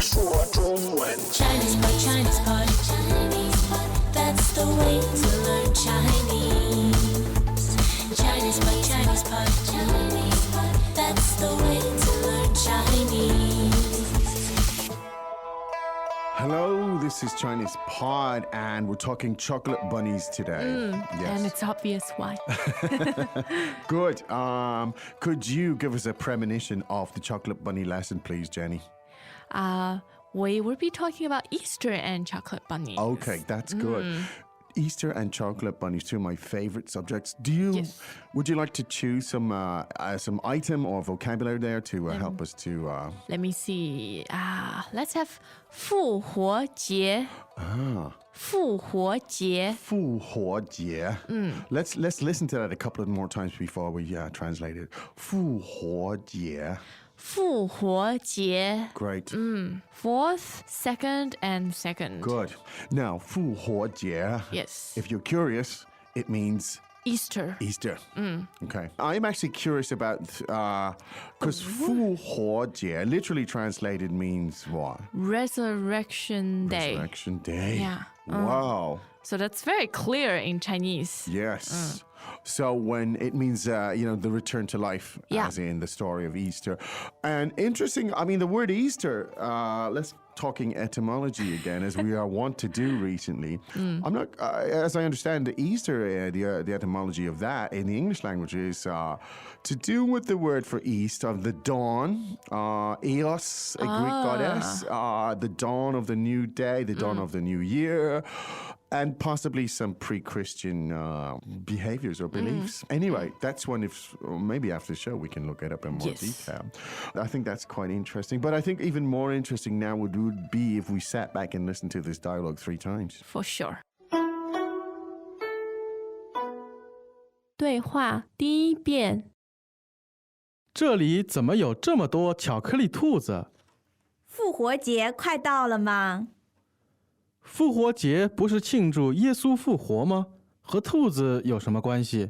说中文。Chinese pot, Chinese pot, Chinese pot. That's the way to learn Chinese. Chinese pot, Chinese pot, Chinese pot. That's the way to learn Chinese. Hello, this is Chinese Pod, and we're talking chocolate bunnies today. And it's obvious why. Good. Could you give us a premonition of the chocolate bunny lesson, please, Jenny? We will be talking about Easter and chocolate bunnies. Okay, that's good. Easter and chocolate bunnies, two of my favorite subjects. Yes. Would you like to choose some item or vocabulary there to help us to? Let me see. Let's have 复活节. 复活节.复活节. Let's listen to that a couple of more times before we translate it. 复活节.复活节. Great. Fourth, second, and second. Good. Now, 复活节. Yes. If you're curious, it means Easter. Easter. Okay. I'm actually curious about, because 复活节literally translated means what? Resurrection Day. Resurrection Day. Yeah. Wow. So that's very clear in Chinese. Yes. So when it means, the return to life, Yeah. as in the story of Easter. And interesting, I mean, the word Easter, let's talking etymology again, as we are wont to do recently. I'm not, as I understand, the Easter, the etymology of that in the English language is to do with the word for East of the dawn, Eos, a Greek goddess, the dawn of the new day, the dawn of the new year. And possibly some pre-Christian behaviors or beliefs. Anyway, that's one, maybe after the show we can look it up in more detail. I think that's quite interesting. But I think even more interesting now would be if we sat back and listened to this dialogue 3 times. For sure. 对话第一遍。这里怎么有这么多巧克力兔子？复活节快到了吗？复活节不是庆祝耶稣复活吗？和兔子有什么关系？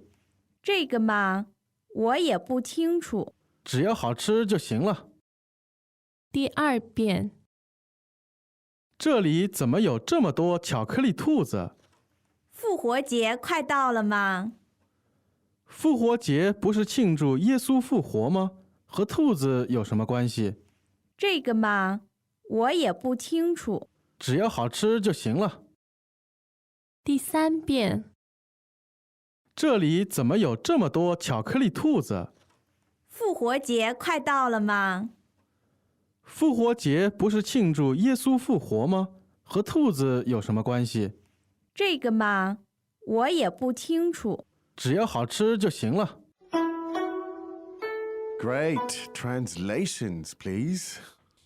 这个嘛，我也不清楚。只要好吃就行了。第二遍。这里怎么有这么多巧克力兔子？复活节快到了吗？复活节不是庆祝耶稣复活吗？和兔子有什么关系？这个嘛，我也不清楚。只要好吃就行了。第三遍。这里怎么有这么多巧克力兔子？复活节快到了吗？复活节不是庆祝耶稣复活吗？和兔子有什么关系？这个嘛，我也不清楚。只要好吃就行了。Great. Translations, please.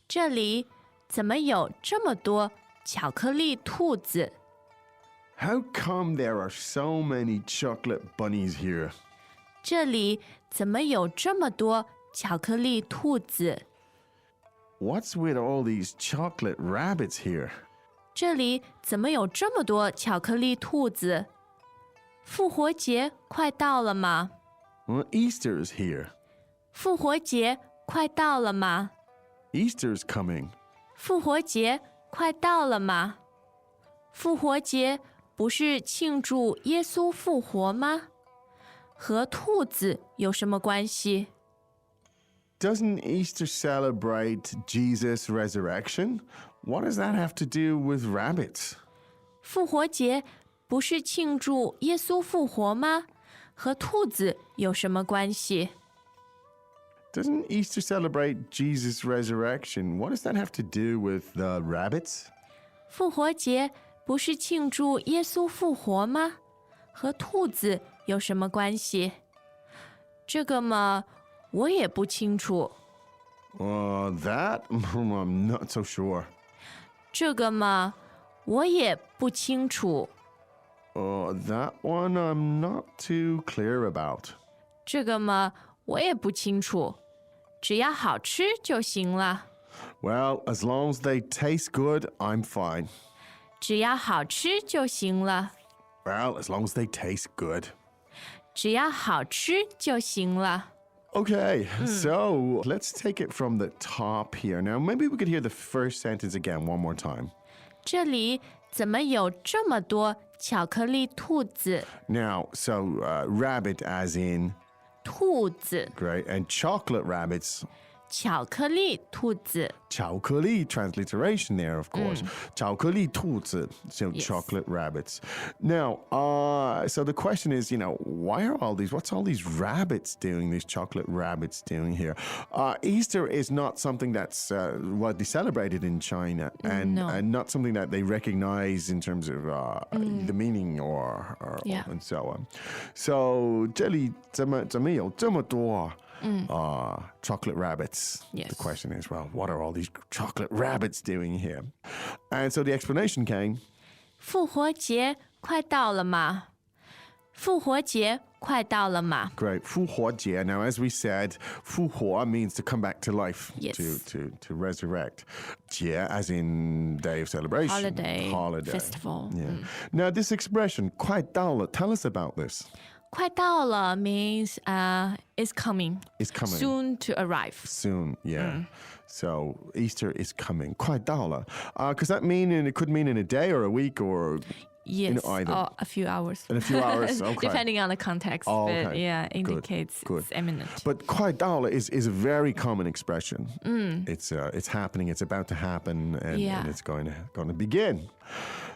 这里怎么有这么多巧克力兔子？ How come there are so many chocolate bunnies here? 这里怎么有这么多巧克力兔子？ What's with all these chocolate rabbits here? 这里怎么有这么多巧克力兔子？复活节快到了吗？ Well, Easter's here. 复活节快到了吗？ Easter's coming. 复活节快到了吗？复活节不是庆祝耶稣复活吗？和兔子有什么关系？ Doesn't Easter celebrate Jesus' resurrection? What does that have to do with rabbits? 复活节不是庆祝耶稣复活吗？和兔子有什么关系？ Doesn't Easter celebrate Jesus' resurrection? What does that have to do with the rabbits? 复活节不是庆祝耶稣复活吗？和兔子有什么关系？这个嘛，我也不清楚。That I'm not so sure. 这个嘛，我也不清楚。That one I'm not too clear about. 这个嘛，我也不清楚。只要好吃就行了。Well, as long as they taste good, I'm fine. 只要好吃就行了。Well, as long as they taste good. 只要好吃就行了。Okay, so let's take it from the top here. Now, maybe we could hear the first sentence again one more time. 这里怎么有这么多巧克力兔子？ Now, so rabbit as in, 兔子， great, and chocolate rabbits. 巧克力兔子。 巧克力 transliteration there, of course. 巧克力兔子, so Yes. chocolate rabbits. Now, so the question is, what's all these rabbits doing, these chocolate rabbits doing here? Easter is not something that's widely celebrated in China and, No. and not something that they recognize in terms of the meaning or Yeah. and so on. So, 这里怎么有这么多 chocolate rabbits? Yes. The question is, well, what are all these chocolate rabbits doing here? And so the explanation came, 复活节快到了吗？复活节快到了吗？ great, 复活节. Now, as we said, 复活 means to come back to life, Yes. to resurrect. 节 as in day of celebration. Holiday. Festival. Yeah. Now, this expression, 快到了, tell us about this. 快到了 means is coming. It's coming. Soon to arrive. Soon, yeah. So Easter is coming. 快到了. Because it could mean in a day or a week or Yes, either. or a few hours. in a few hours. Okay. Depending on the context, Oh, but okay. yeah, Good, indicates good. it's imminent. But 快到了 is a very common expression. It's happening. It's about to happen, and, Yeah. and it's going to begin.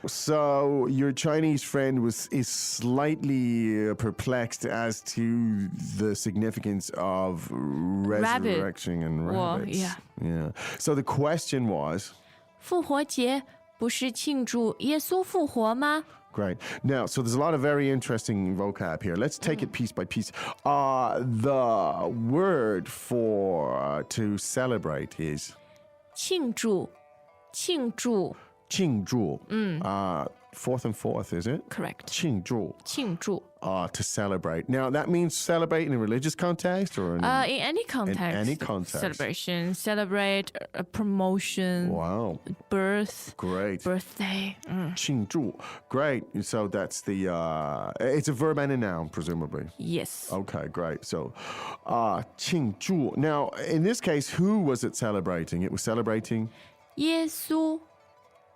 So your Chinese friend is slightly perplexed as to the significance of resurrection and Well, rabbits. yeah. So the question was. 复活节不是庆祝耶稣复活吗？ Great. Now, so there's a lot of very interesting vocab here. Let's take it piece by piece. The word for to celebrate is 庆祝，庆祝 庆祝. Fourth and fourth, is it?，correct，庆祝. 庆祝。 To celebrate. Now, that means celebrate in a religious context or in In any context. any context. Celebration, celebrate, a promotion, Wow. birth, Great. birthday. 庆祝. Great. So that's the, it's a verb and a noun, presumably. Yes. Okay, great. So, 庆祝. Now, in this case, who was it celebrating? It was celebrating 耶稣，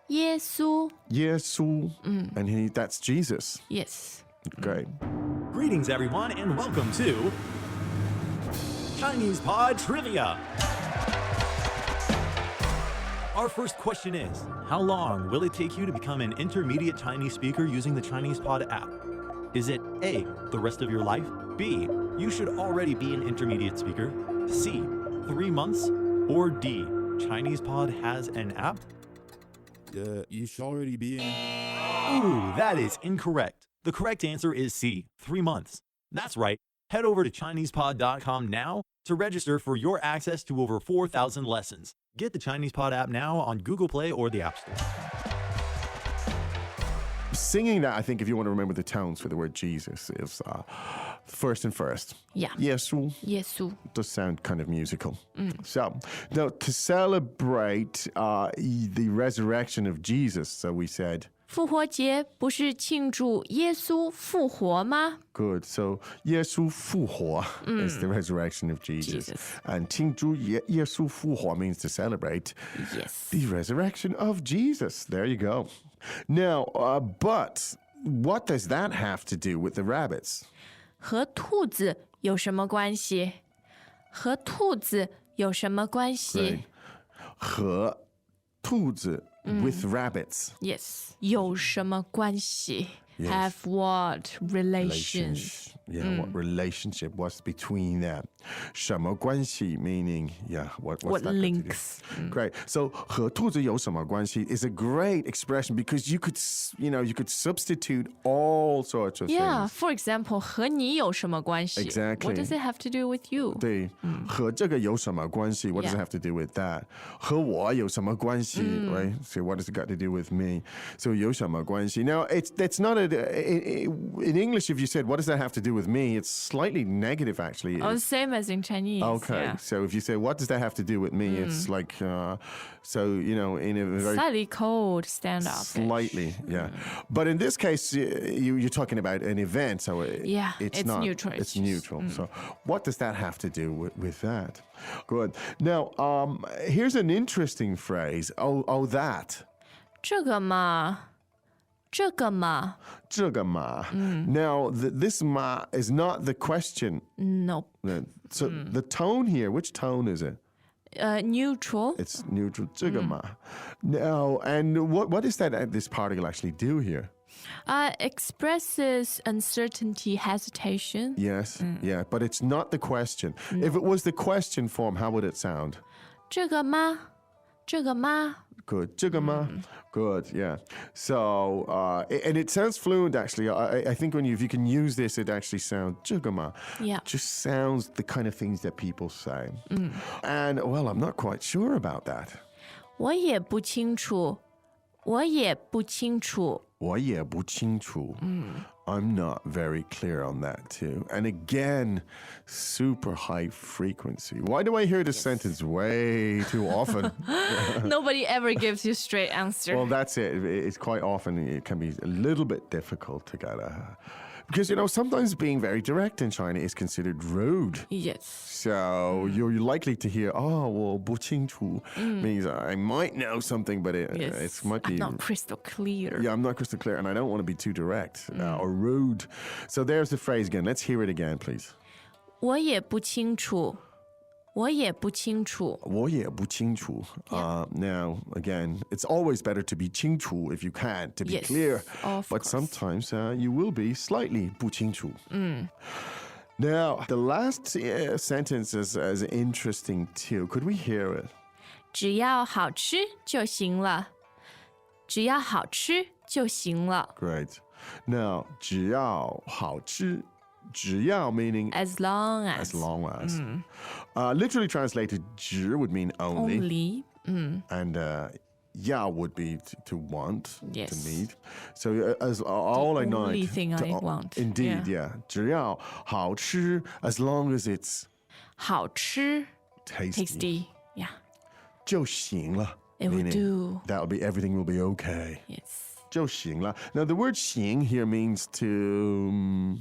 耶稣。 Yesu, and that's Jesus. Yes. Great. Greetings, everyone, and welcome to Chinese Pod Trivia. Our first question is, how long will it take you to become an intermediate Chinese speaker using the Chinese Pod app? Is it A, the rest of your life? B, you should already be an intermediate speaker? C, 3 months? Or D, Chinese Pod has an app? You should already be in. Ooh, that is incorrect. The correct answer is C, 3 months. That's right. Head over to ChinesePod.com now to register for your access to over 4,000 lessons. Get the ChinesePod app now on Google Play or the App Store. Singing that, I think, if you want to remember the tones for the word Jesus, is first and first. Yeah. Yesu 耶稣。 does sound kind of musical. So, now to celebrate the resurrection of Jesus, so we said, 复活节不是庆祝耶稣复活吗？ good. So, 耶稣复活 is the resurrection of Jesus. Jesus. And 庆祝耶稣复活 means to celebrate Yes. the resurrection of Jesus. There you go. Now, but what does that have to do with the rabbits? 和兔子有什么关系？和兔子有什么关系？和兔子 with rabbits. Yes. 有什么关系 Have what relations? Yeah, what relationship? What's between them? 什么关系 meaning, yeah, what's What that got to do? links? Great. So 和兔子有什么关系 is a great expression because you could substitute all sorts of Yeah. things. For example, 和你有什么关系 Exactly. What does it have to do with you? 对，和这个有什么关系 What does it Yeah. have to do with that? 和我有什么关系 Right? So what does it got to do with me? So 有什么关系 Now, that's not in English, if you said, what does that have to do with me? It's slightly negative, actually. Oh, same as in Chinese. Okay, yeah. so if you say, what does that have to do with me? It's like, so, in a very... Slightly cold, standoffish. Slightly, yeah. But in this case, you're talking about an event, so it's not... neutral. It's neutral. So what does that have to do with that? Good. Now, here's an interesting phrase. Oh, that. 这个嘛，这个嘛。这个嘛. Now, this ma is not the question. Nope. So the tone here, which tone is it? Neutral. It's neutral. 这个嘛. Now, and what does this particle actually do here? Expresses uncertainty, hesitation. Yes, yeah, but it's not the question. If it was the question form, how would it sound? 这个吗？这个吗？ Good. 这个吗? Good, yeah. So, and it sounds fluent, actually. I think if you can use this, it actually sounds 这个吗? Yeah. Just sounds the kind of things that people say. And, well, I'm not quite sure about that. 我也不清楚，我也不清楚。我也不清楚. I'm not very clear on that too. And again, super high frequency. Why do I hear this sentence way too often? Nobody ever gives you straight answer. Well, that's it. It's quite often, it can be a little bit difficult to get a... Because, sometimes being very direct in China is considered rude. Yes. So you're likely to hear, well, 不清楚 means I might know something, but it might be... I'm not crystal clear. Yeah, I'm not crystal clear, and I don't want to be too direct or rude. So there's the phrase again. Let's hear it again, please. 我也不清楚，我也不清楚。我也不清楚. Now, again, it's always better to be 清楚 if you can, to be Yes, clear. of But course. sometimes you will be slightly 不清楚. Now, the last sentence is interesting too. Could we hear it? 只要好吃就行了，只要好吃就行了。 Great. Now, 只要好吃, 只要 meaning As long as. as long as. Literally translated, 只 would mean only. Only. And 要 would be to want, Yes. to need. So as all I know. only thing I want. Indeed, yeah. 只要好吃, as long as it's 好吃 tasty. tasty. Yeah. 就行了. It will meaning do. That'll be, everything will be okay. Yes. 就行了. Now the word 行 here means to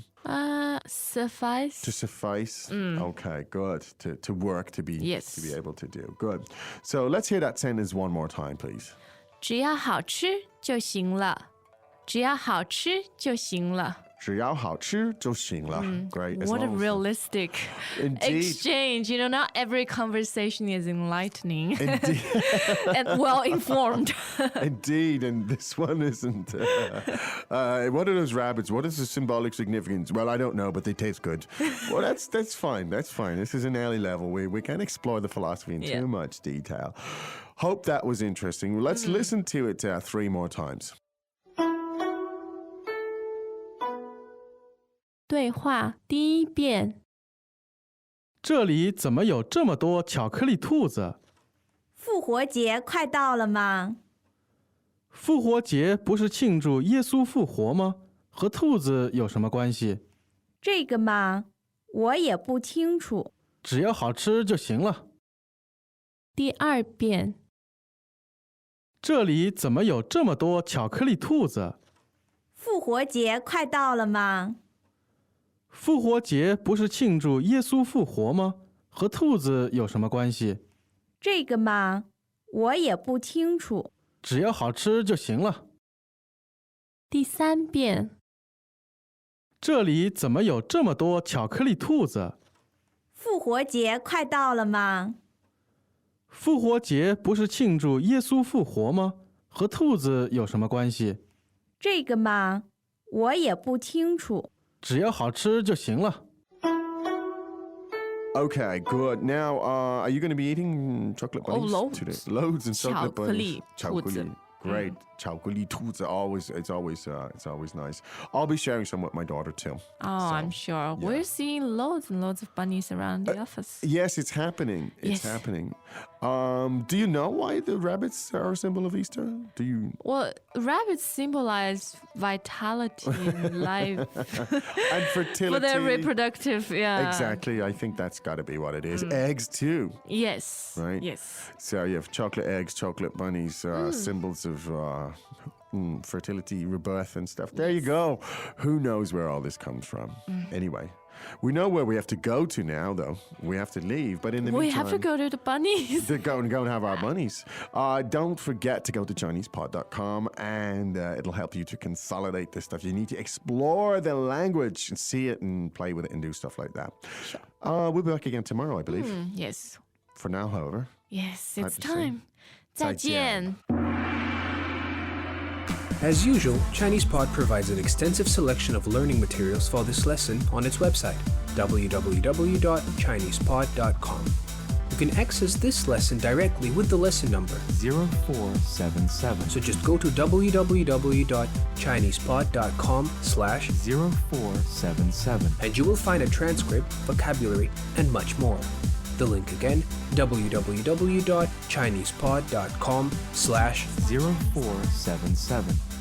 Suffice. suffice. Okay, good. To work, to be Yes. to be able to do. Good. So let's hear that sentence one more time, please. 只要好吃就行了，只要好吃就行了。只要好吃就行了. Great. As What a long as- realistic Indeed. exchange. Not every conversation is enlightening Indeed. and well informed. Indeed, and this one isn't. What are those rabbits? What is the symbolic significance? Well, I don't know, but they taste good. Well, that's fine. That's fine. This is an early level. We can't explore the philosophy in too much detail. Hope that was interesting. Let's listen to it 3 more times. 对话第一遍，这里怎么有这么多巧克力兔子？复活节快到了吗？复活节不是庆祝耶稣复活吗？和兔子有什么关系？这个嘛，我也不清楚。只要好吃就行了。第二遍，这里怎么有这么多巧克力兔子？复活节快到了吗？复活节不是庆祝耶稣复活吗？和兔子有什么关系？这个嘛，我也不清楚。只要好吃就行了。第三遍，这里怎么有这么多巧克力兔子？复活节快到了吗？复活节不是庆祝耶稣复活吗？和兔子有什么关系？这个嘛，我也不清楚。只要好吃就行了。Okay, good. Now, are you going to be eating chocolate bunnies loads. today? Loads and chocolate bunnies. 巧克力兔子。 Great. 巧克力兔子 it's always nice. I'll be sharing some with my daughter too. Oh, I'm sure. We're seeing loads and loads of bunnies around the office. Yes, it's happening. It's Yes. happening. Do you know why the rabbits are a symbol of Easter? Do you? Well, rabbits symbolize vitality and life And fertility. for their reproductive. Yeah. Exactly. I think that's got to be what it is. Eggs too. Yes. Right? Yes. So you have chocolate eggs, chocolate bunnies, symbols of fertility, rebirth, and stuff. There you go. Who knows where all this comes from? Anyway, we know where we have to go to now, though. We have to leave, but in the We meantime, have to go to the bunnies. to go and have our bunnies. Don't forget to go to ChinesePod.com, and it'll help you to consolidate this stuff. You need to explore the language and see it and play with it and do stuff like that. Sure. We'll be back again tomorrow, I believe. Yes. For now, however. Yes, it's to say. time. 再见. As usual, ChinesePod provides an extensive selection of learning materials for this lesson on its website, www.chinesepod.com. You can access this lesson directly with the lesson number 0477. So just go to www.chinesepod.com/0477 0477. and you will find a transcript, vocabulary, and much more. The link again, www.chinesepod.com/0477.